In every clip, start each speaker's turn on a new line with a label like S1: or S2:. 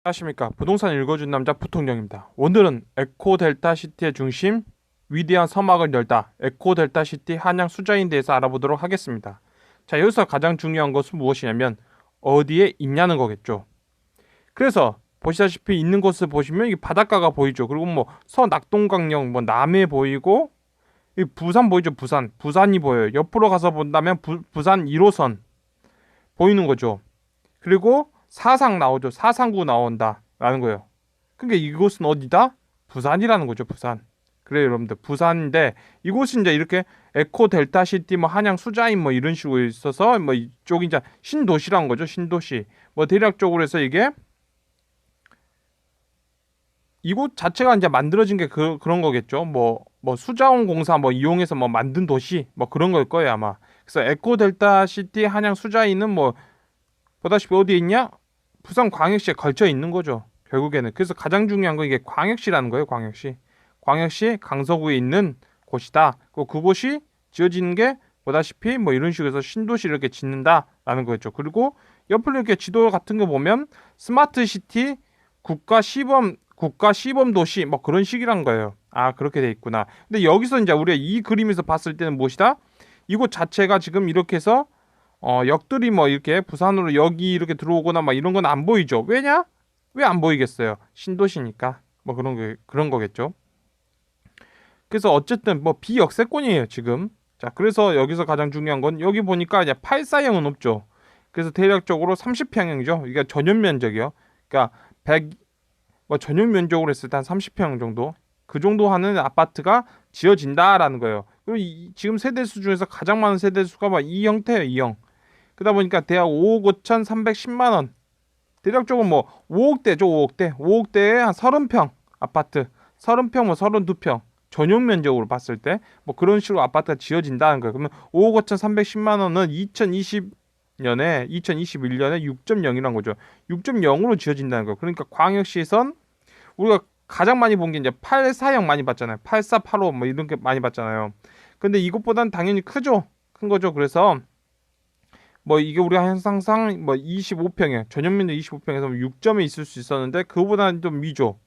S1: 안녕하십니까. 부동산 읽어준 남자 부통령입니다. 오늘은 에코델타시티의 중심 위대한 서막을 열다 에코델타시티 한양 수자인 대해서 알아보도록 하겠습니다. 자, 여기서 가장 중요한 것은 무엇이냐면 어디에 있냐는 거겠죠. 그래서 보시다시피 있는 곳을 보시면 이 바닷가가 보이죠. 그리고 뭐 서낙동강령 뭐 남해 보이고 이 부산 보이죠. 부산이 보여요. 옆으로 가서 본다면 부산 1호선 보이는 거죠. 그리고 사상 나오죠. 사상구 나온다라는 거예요. 그러니까 이곳은 어디다? 부산이라는 거죠. 부산. 그래요, 여러분들. 부산인데 이곳은 이제 이렇게 에코 델타 시티 뭐 한양 수자인 뭐 이런 식으로 있어서 뭐 이쪽이 이제 신도시라는 거죠. 신도시. 뭐 대략적으로 해서 이게 이곳 자체가 이제 만들어진 게 그런 거겠죠. 뭐 수자원 공사 뭐 이용해서 뭐 만든 도시 뭐 그런 걸 거예요, 아마. 그래서 에코 델타 시티 한양 수자인은 뭐 보다시피 어디에 있냐? 부산 광역시에 걸쳐 있는 거죠. 결국에는. 그래서 가장 중요한 건 이게 광역시라는 거예요. 광역시. 광역시 강서구에 있는 곳이다. 그곳이 지어지는 게 보다시피 뭐 이런 식으로 해서 신도시를 이렇게 짓는다라는 거죠. 그리고 옆으로 이렇게 지도 같은 거 보면 스마트 시티 국가 시범 도시 뭐 그런 식이란 거예요. 아, 그렇게 돼 있구나. 근데 여기서 이제 우리가 이 그림에서 봤을 때는 무엇이다? 이곳 자체가 지금 이렇게 해서 역들이 뭐 이렇게 부산으로 여기 이렇게 들어오거나 막 이런 건 안 보이죠. 왜냐? 왜 안 보이겠어요? 신도시니까. 뭐 그런 거겠죠. 그래서 어쨌든 뭐 비역세권이에요, 지금. 자, 그래서 여기서 가장 중요한 건 여기 보니까 이제 8사형은 없죠. 그래서 대략적으로 30평형이죠. 이게 전용 면적이요. 그러니까 100, 뭐 전용 면적으로 했을 때 한 30평 정도. 그 정도 하는 아파트가 지어진다라는 거예요. 그리고 지금 세대수 중에서 가장 많은 세대수가 막 이 형태예요, 이 형. 그러다 보니까 대략 5억 5,310만 원. 대략적으로 뭐 5억대죠, 5억대. 5억대에 한 30평 아파트. 30평 뭐 32평. 전용 면적으로 봤을 때 뭐 그런 식으로 아파트가 지어진다는 거예요. 그러면 5억 5,310만 원은 2021년에 6.0이란 거죠. 6.0으로 지어진다는 거예요. 그러니까 광역시에선 우리가 가장 많이 본 게 이제 84형 많이 봤잖아요. 84, 85 뭐 이런 게 많이 봤잖아요. 근데 이것보단 당연히 크죠. 큰 거죠. 그래서 뭐 이게 우리가 항상 뭐 25평에 전용면적 25평에서 6점에 있을 수 있었는데 그거보다는 좀 위죠.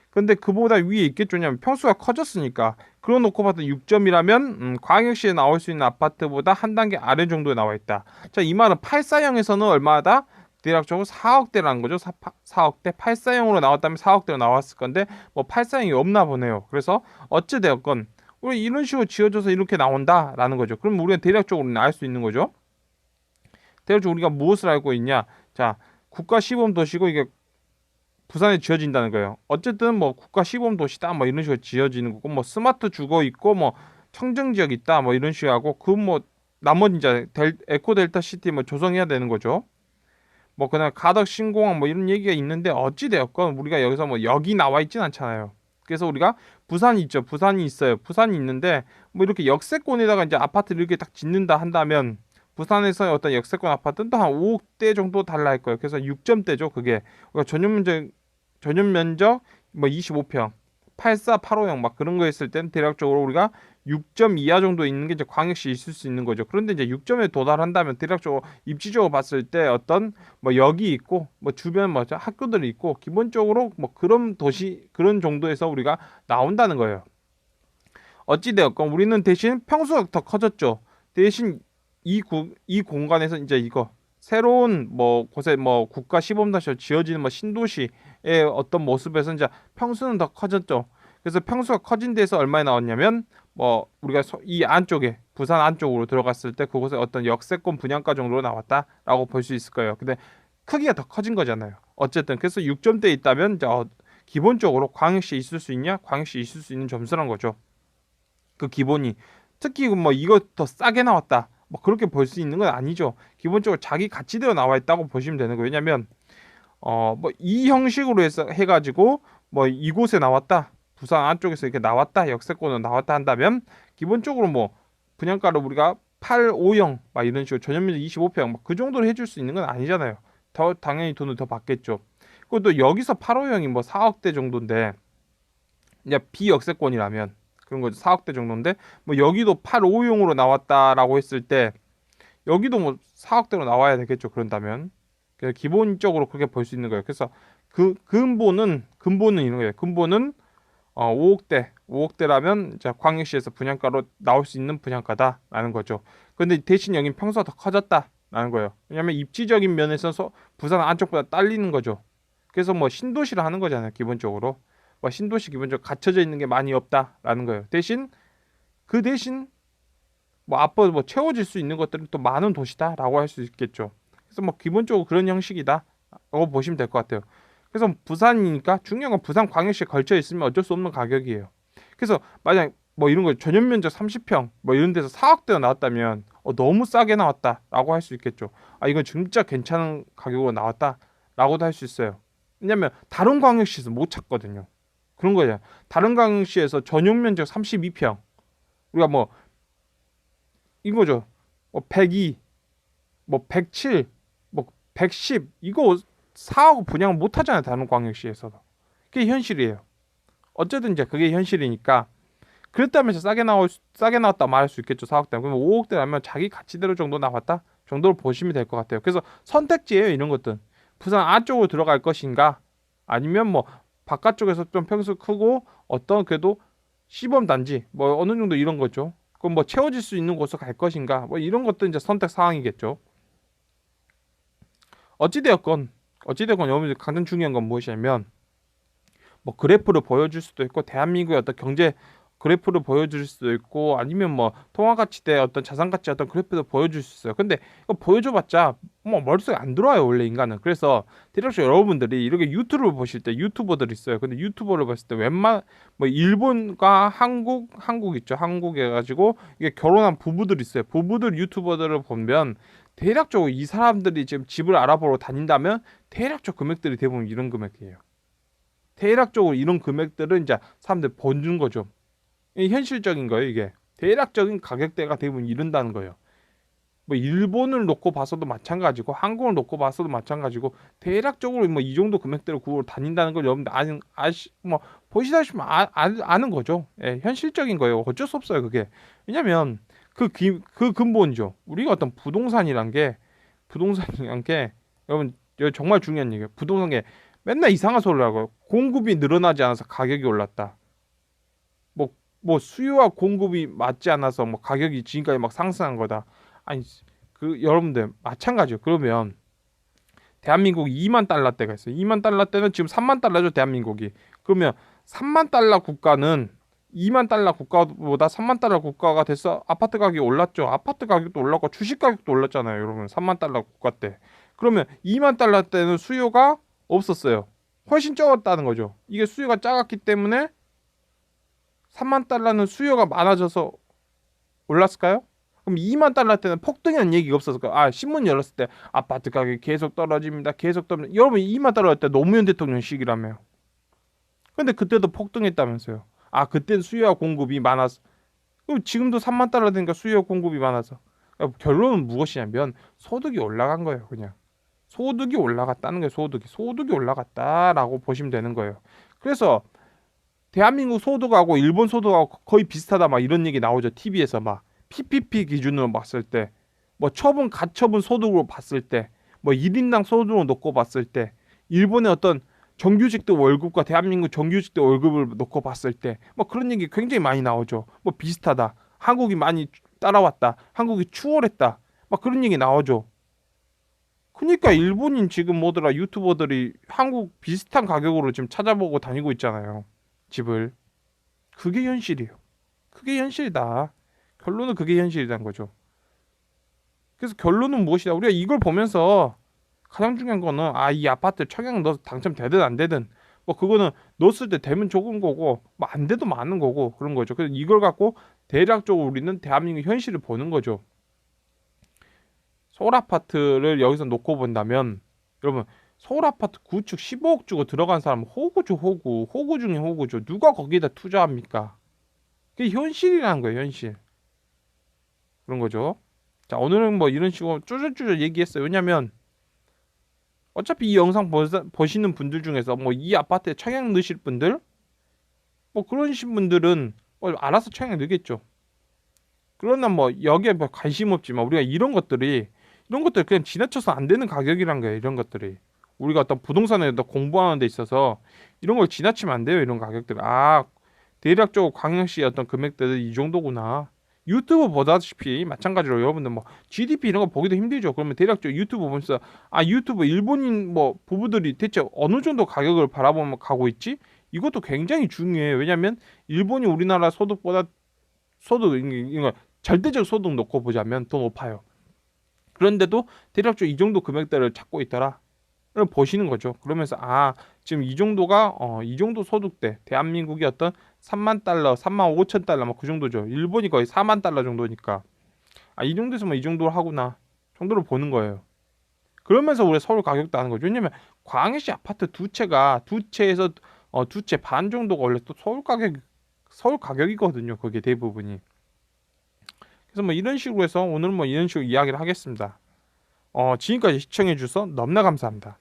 S1: 근데 그보다 위에 있겠죠. 왜냐면 평수가 커졌으니까. 그러 놓고 봤더니 6점이라면 광역시에 나올 수 있는 아파트보다 한 단계 아래 정도에 나와 있다. 자, 이 말은 84형에서는 얼마다? 대략적으로 4억대라는 거죠. 4억대. 84형으로 나왔다면 4억대로 나왔을 건데 뭐 84형이 없나 보네요. 그래서 어찌 되었건 우리 이런 식으로 지어져서 이렇게 나온다라는 거죠. 그럼 우리가 대략적으로는 알 수 있는 거죠. 대략적으로 우리가 무엇을 알고 있냐? 자, 국가 시범 도시고 이게 부산에 지어진다는 거예요. 어쨌든 뭐 국가 시범 도시다 뭐 이런 식으로 지어지는 거고 뭐 스마트 주거 있고 뭐 청정 지역 있다 뭐 이런 식으로 하고 그 뭐 나머지 이제 에코 델타 시티 뭐 조성해야 되는 거죠. 뭐 그냥 가덕 신공항 뭐 이런 얘기가 있는데 어찌 되었건 우리가 여기서 뭐 여기 나와 있진 않잖아요. 그래서 우리가 부산이 있죠. 부산이 있어요. 부산이 있는데 뭐 이렇게 역세권에다가 이제 아파트를 이렇게 딱 짓는다 한다면 부산에서의 어떤 역세권 아파트는 또 한 5억대 정도 달라 할 거예요. 그래서 6점대죠. 그게 그러니까 전용 면적 뭐 25평, 84, 85형 막 그런 거 했을 땐 대략적으로 우리가 6점 이하 정도 있는 게 이제 광역시 있을 수 있는 거죠. 그런데 이제 6점에 도달한다면 대략적으로 입지적으로 봤을 때 어떤 뭐 역이 있고 뭐 주변 뭐 학교들이 있고 기본적으로 뭐 그런 도시 그런 정도에서 우리가 나온다는 거예요. 어찌 되었건 우리는 대신 평수가 더 커졌죠. 대신 이 공간에서 이제 이거 새로운 뭐 곳에 뭐 국가 시범도시로 지어지는 뭐 신도시의 어떤 모습에서 이제 평수는 더 커졌죠. 그래서 평수가 커진 데서 얼마에 나왔냐면 뭐 우리가 이 안쪽에 부산 안쪽으로 들어갔을 때 그곳에 어떤 역세권 분양가 정도로 나왔다라고 볼 수 있을 거예요. 근데 크기가 더 커진 거잖아요. 어쨌든 그래서 6점대에 있다면 이제 기본적으로 광역시에 있을 수 있냐? 광역시에 있을 수 있는 점수란 거죠. 그 기본이 특히 뭐 이거 더 싸게 나왔다. 뭐 그렇게 볼 수 있는 건 아니죠. 기본적으로 자기 가치대로 나와 있다고 보시면 되는 거예요. 왜냐면 뭐 이 형식으로 해서 해가지고 뭐 이곳에 나왔다. 부산 안쪽에서 이렇게 나왔다. 역세권으로 나왔다 한다면 기본적으로 뭐 분양가를 우리가 8, 5형 막 이런 식으로 전용면적 25평 막 그 정도로 해줄 수 있는 건 아니잖아요. 더 당연히 돈을 더 받겠죠. 그리고 또 여기서 8, 5형이 뭐 4억대 정도인데 이제 비역세권이라면 그런 거죠. 4억대 정도인데 뭐 여기도 8, 5용으로 나왔다라고 했을 때 여기도 뭐 4억대로 나와야 되겠죠. 그런다면 기본적으로 그렇게 볼 수 있는 거예요. 그래서 근본은 이런 거예요. 근본은 5억대라면 이제 광역시에서 분양가로 나올 수 있는 분양가다라는 거죠. 근데 대신 여긴 평수가 더 커졌다라는 거예요. 왜냐하면 입지적인 면에서 부산 안쪽보다 딸리는 거죠. 그래서 뭐 신도시를 하는 거잖아요. 기본적으로 뭐 신도시 기본적으로 갖춰져 있는 게 많이 없다라는 거예요. 대신 뭐 앞으로 뭐 채워질 수 있는 것들은 또 많은 도시다라고 할 수 있겠죠. 그래서 뭐 기본적으로 그런 형식이다라고 보시면 될 것 같아요. 그래서 부산이니까 중요한 건 부산 광역시에 걸쳐 있으면 어쩔 수 없는 가격이에요. 그래서 만약 뭐 이런 거 전용 면적 30평 뭐 이런 데서 4억대가 나왔다면 너무 싸게 나왔다라고 할 수 있겠죠. 아 이건 진짜 괜찮은 가격으로 나왔다라고도 할 수 있어요. 왜냐면 다른 광역시에서 못 찾거든요. 그런 거예요. 다른 광역시에서 전용 면적 32평 우리가 뭐 이거죠. 뭐 102, 뭐 107, 뭐 110 이거 4억 분양 못 하잖아요. 다른 광역시에서도. 그게 현실이에요. 어쨌든 이제 그게 현실이니까 그랬다면서 싸게 나왔다 말할 수 있겠죠. 4억대. 그러면 5억대라면 자기 가치대로 정도 나왔다 정도로 보시면 될 것 같아요. 그래서 선택지예요. 이런 것들. 부산 안쪽으로 들어갈 것인가 아니면 뭐 바깥쪽에서 좀 평수 크고 어떤 그래도 시범 단지 뭐 어느 정도 이런 거죠. 그럼 뭐 채워질 수 있는 곳으로 갈 것인가 뭐 이런 것도 이제 선택 사항이겠죠. 어찌되었건 여러분들 가장 중요한 건 무엇이냐면 뭐 그래프를 보여줄 수도 있고 대한민국의 어떤 경제 그래프를 보여줄 수도 있고 아니면 뭐 통화가치대 어떤 자산가치 어떤 그래프도 보여줄 수 있어요. 근데 이거 보여줘봤자 뭐 머릿속에 안 들어와요 원래 인간은. 그래서 대략적으로 여러분들이 이렇게 유튜브를 보실 때 유튜버들 있어요. 근데 유튜버를 봤을 때 뭐 일본과 한국 있죠. 한국 해가지고 이게 결혼한 부부들 있어요. 부부들 유튜버들을 보면 대략적으로 이 사람들이 지금 집을 알아보러 다닌다면 대략적 금액들이 대부분 이런 금액이에요. 대략적으로 이런 금액들은 이제 사람들 보는 거죠. 현실적인 거예요, 이게. 대략적인 가격대가 대부분 이른다는 거예요. 뭐 일본을 놓고 봐서도 마찬가지고 한국을 놓고 봐서도 마찬가지고 대략적으로 뭐 이 정도 금액대로 구로 다닌다는 걸 여러분들 뭐 보시다시피 아는 거죠. 예, 현실적인 거예요. 어쩔 수 없어요, 그게. 왜냐면 그 근본이죠. 우리가 어떤 부동산이란 게 여러분 이거 정말 중요한 얘기예요. 부동산에 맨날 이상한 소리를 하고요. 공급이 늘어나지 않아서 가격이 올랐다. 뭐 수요와 공급이 맞지 않아서 뭐 가격이 지금까지 막 상승한 거다. 아니 그 여러분들 마찬가지요. 그러면 대한민국이 2만 달러대가 있어요. 2만 달러대는 지금 3만 달러죠, 대한민국이. 그러면 3만 달러 국가는 2만 달러 국가보다 3만 달러 국가가 돼서 아파트 가격이 올랐죠. 아파트 가격도 올랐고 주식 가격도 올랐잖아요, 여러분. 3만 달러 국가 때. 그러면 2만 달러 때는 수요가 없었어요. 훨씬 적었다는 거죠. 이게 수요가 작았기 때문에 3만 달러는 수요가 많아져서 올랐을까요? 그럼 2만 달러 때는 폭등이라는 얘기가 없었을까요? 신문 열었을 때 아파트 가격이 계속 떨어집니다. 계속 떨어집니다. 여러분 2만 달러 때 노무현 대통령 시기라며요. 근데 그때도 폭등했다면서요. 그때는 수요와 공급이 많아서. 그럼 지금도 3만 달러 되니까 수요와 공급이 많아서. 결론은 무엇이냐면 소득이 올라간 거예요. 그냥. 소득이 올라갔다는 거예요. 소득이 올라갔다라고 보시면 되는 거예요. 그래서 대한민국 소득하고 일본 소득하고 거의 비슷하다 막 이런 얘기 나오죠. TV에서 막 PPP 기준으로 봤을 때 뭐 가처분 소득으로 봤을 때 뭐 1인당 소득으로 놓고 봤을 때 일본의 어떤 정규직들 월급과 대한민국 정규직들 월급을 놓고 봤을 때 뭐 그런 얘기 굉장히 많이 나오죠. 뭐 비슷하다. 한국이 많이 따라왔다. 한국이 추월했다. 막 그런 얘기 나오죠. 그러니까 일본인 지금 뭐더라 유튜버들이 한국 비슷한 가격으로 지금 찾아보고 다니고 있잖아요. 집을. 그게 현실이에요. 그게 현실이다. 결론은 그게 현실이라는 거죠. 그래서 결론은 무엇이다. 우리가 이걸 보면서 가장 중요한 거는 이 아파트 청약 넣어서 당첨되든 안 되든 뭐 그거는 넣었을 때 되면 좋은 거고 뭐 안 돼도 많은 거고 그런 거죠. 그래서 이걸 갖고 대략적으로 우리는 대한민국 현실을 보는 거죠. 서울 아파트를 여기서 놓고 본다면 여러분 서울 아파트 구축 15억 주고 들어간 사람 호구죠. 호구 중에 호구죠. 누가 거기다 투자합니까? 그게 현실이라는 거예요. 현실. 그런 거죠. 자, 오늘은 뭐 이런 식으로 쭈줄쭈줄 얘기했어요. 왜냐면 어차피 이 영상 보시는 분들 중에서 뭐 이 아파트에 청약 넣으실 분들 뭐 그러신 분들은 뭐 알아서 청약 넣겠죠. 그러나 뭐 여기에 뭐 관심 없지만 우리가 이런 것들이 이런 것들 그냥 지나쳐서 안 되는 가격이란 거예요. 이런 것들이 우리가 어떤 부동산에 공부하는 데 있어서 이런 걸 지나치면 안 돼요. 이런 가격들. 아, 대략적으로 광역시의 어떤 금액들은 이 정도구나. 유튜브 보다시피 마찬가지로 여러분들 뭐 GDP 이런 거 보기도 힘들죠. 그러면 대략적으로 유튜브 보면서 아, 유튜브 일본인 뭐 부부들이 대체 어느 정도 가격을 바라보면 가고 있지? 이것도 굉장히 중요해요. 왜냐하면 일본이 우리나라 소득보다 이거 절대적 소득 놓고 보자면 더 높아요. 그런데도 대략적으로 이 정도 금액대를 찾고 있더라. 를 보시는 거죠. 그러면서 아, 지금 이 정도가 이 정도 소득대 대한민국이 어떤 3만 달러, 3만 5천 달러 뭐 그 정도죠. 일본이 거의 4만 달러 정도니까 아, 이 정도에서 뭐 이 정도로 하구나 정도로 보는 거예요. 그러면서 우리 서울 가격도 하는 거죠. 왜냐면 광역시 아파트 두 채에서 두 채 반 정도가 원래 또 서울 가격이거든요. 그게 대부분이. 그래서 뭐 이런 식으로 해서 오늘 뭐 이런 식으로 이야기를 하겠습니다. 지금까지 시청해 주셔서 너무나 감사합니다.